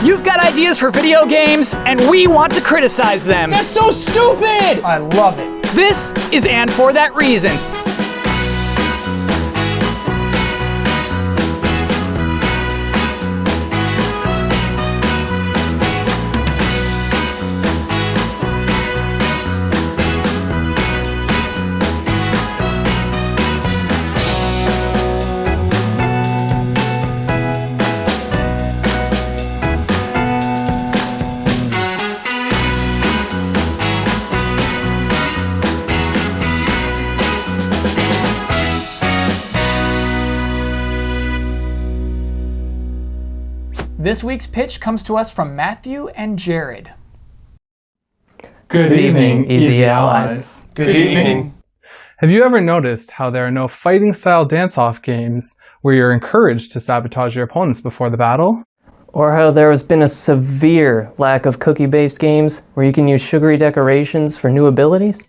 You've got ideas for video games, and we want to criticize them. That's so stupid! I love it. This is And For That Reason. This week's pitch comes to us from Matthew and Jared. Good evening, Easy Allies. Good evening. Have you ever noticed how there are no fighting-style dance-off games where you're encouraged to sabotage your opponents before the battle? Or how there has been a severe lack of cookie-based games where you can use sugary decorations for new abilities?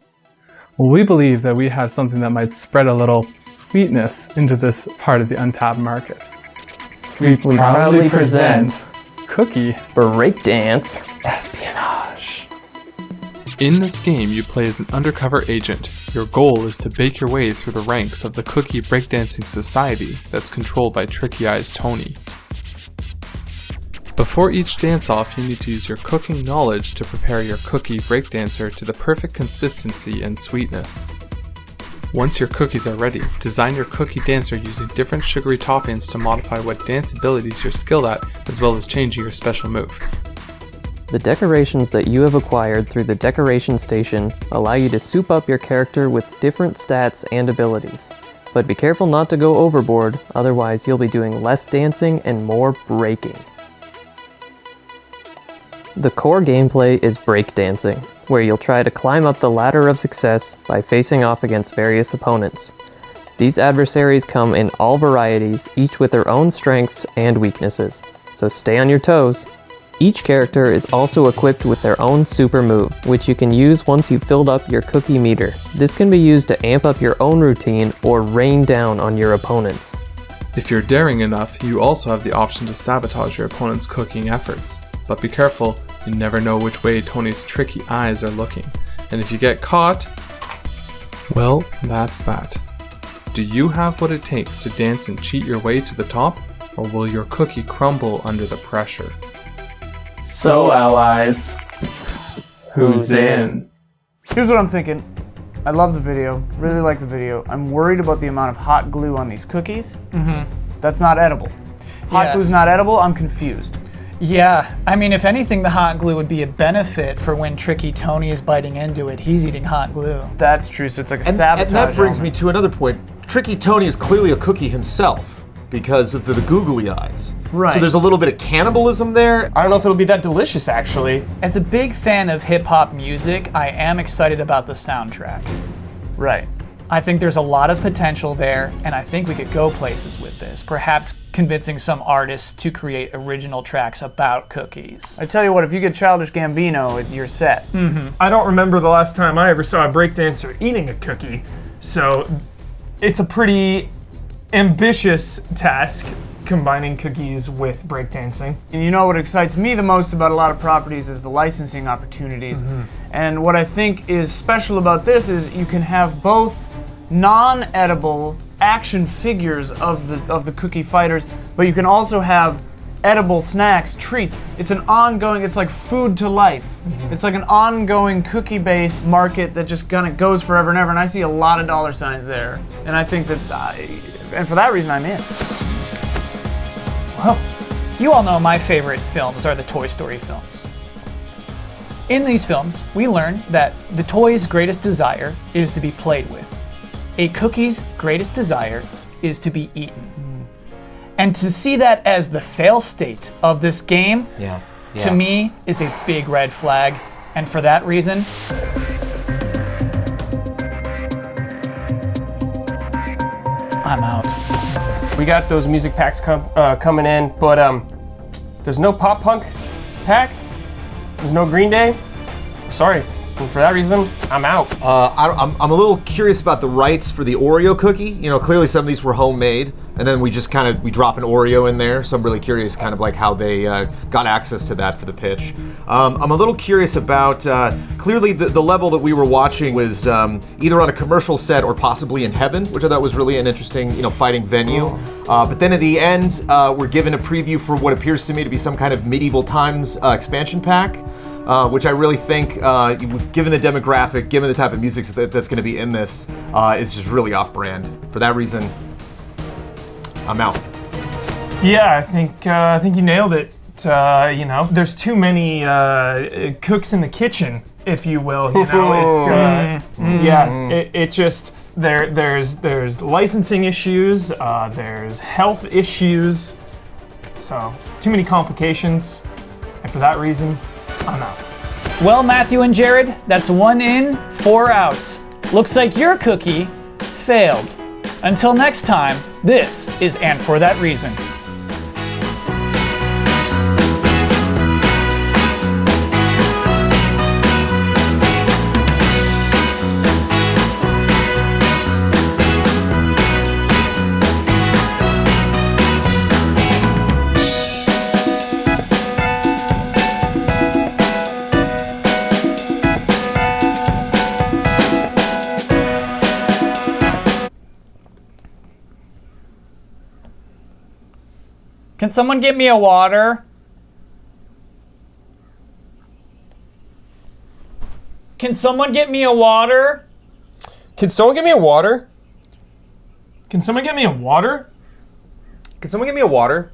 Well, we believe that we have something that might spread a little sweetness into this part of the untapped market. We proudly present Cookie Breakdance Espionage. In this game, you play as an undercover agent. Your goal is to bake your way through the ranks of the Cookie Breakdancing Society that's controlled by Tricky Eyes Tony. Before each dance-off, you need to use your cooking knowledge to prepare your Cookie Breakdancer to the perfect consistency and sweetness. Once your cookies are ready, design your cookie dancer using different sugary toppings to modify what dance abilities you're skilled at, as well as changing your special move. The decorations that you have acquired through the decoration station allow you to soup up your character with different stats and abilities. But be careful not to go overboard, otherwise you'll be doing less dancing and more breaking. The core gameplay is breakdancing, where you'll try to climb up the ladder of success by facing off against various opponents. These adversaries come in all varieties, each with their own strengths and weaknesses, so stay on your toes. Each character is also equipped with their own super move, which you can use once you've filled up your cookie meter. This can be used to amp up your own routine or rain down on your opponents. If you're daring enough, you also have the option to sabotage your opponent's cooking efforts. But be careful, you never know which way Tony's tricky eyes are looking. And if you get caught, well, that's that. Do you have what it takes to dance and cheat your way to the top? Or will your cookie crumble under the pressure? So, allies, who's in? Here's what I'm thinking. I love the video, really like the video. I'm worried about the amount of hot glue on these cookies. That's not edible. Hot glue's not edible, I'm confused. Yeah, I mean, if anything, the hot glue would be a benefit for when Tricky Tony is biting into it. He's eating hot glue. That's true, so it's like a sabotage And that brings me element. to another point. Tricky Tony is clearly a cookie himself because of the googly eyes. Right. So there's a little bit of cannibalism there. I don't know if it'll be that delicious, actually. As a big fan of hip-hop music, I am excited about the soundtrack. Right. I think there's a lot of potential there, and I think we could go places with this, perhaps convincing some artists to create original tracks about cookies. I tell you what, if you get Childish Gambino, you're set. I don't remember the last time I ever saw a breakdancer eating a cookie, so it's a pretty ambitious task combining cookies with breakdancing. And you know what excites me the most about a lot of properties is the licensing opportunities. And what I think is special about this is you can have both non-edible action figures of the cookie fighters, but you can also have edible snacks, treats. It's an ongoing, it's like food to life. It's like an ongoing cookie-based market that just kind of goes forever and ever, and I see a lot of dollar signs there. And I think that, and for that reason, I'm in. Well, you all know my favorite films are the Toy Story films. In these films, we learn that the toy's greatest desire is to be played with. A cookie's greatest desire is to be eaten. And to see that as the fail state of this game, to me, is a big red flag. And for that reason, I'm out. We got those music packs coming in, but there's no pop punk pack. There's no Green Day. Sorry, And for that reason, I'm out. I'm a little curious about the rights for the Oreo cookie. You know, clearly some of these were homemade, and then we just we drop an Oreo in there. So I'm really curious, kind of like how they got access to that for the pitch. I'm a little curious about clearly the level that we were watching was either on a commercial set or possibly in heaven, which I thought was really an interesting, fighting venue. But then at the end, we're given a preview for what appears to me to be some kind of medieval times expansion pack, which I really think, given the demographic, given the type of music that's going to be in this, is just really off-brand. For that reason, I'm out. Yeah, I think you nailed it. There's too many cooks in the kitchen, if you will. It just there's licensing issues, there's health issues, so too many complications, and for that reason, I'm out. Well, Matthew and Jared, that's 1 in, 4 outs. Looks like your cookie failed. Until next time, this is And For That Reason. Can someone get me a water? Can someone get me a water? Can someone give me a water? Can someone get me a water? Can someone get me a water?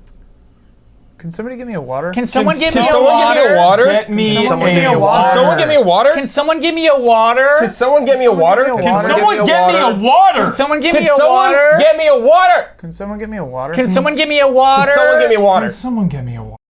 Can somebody give me a water? Can someone get me Can a someone water? give me a water? Get me Someone give me a a water. Can someone give me a water? Can someone give me a water? Can someone get me a water? Can someone get me a water? Can someone give Can me a someone water? get me a water? Can someone give me a water? Can someone give me a water? Can someone get me a water? Can someone get me a water?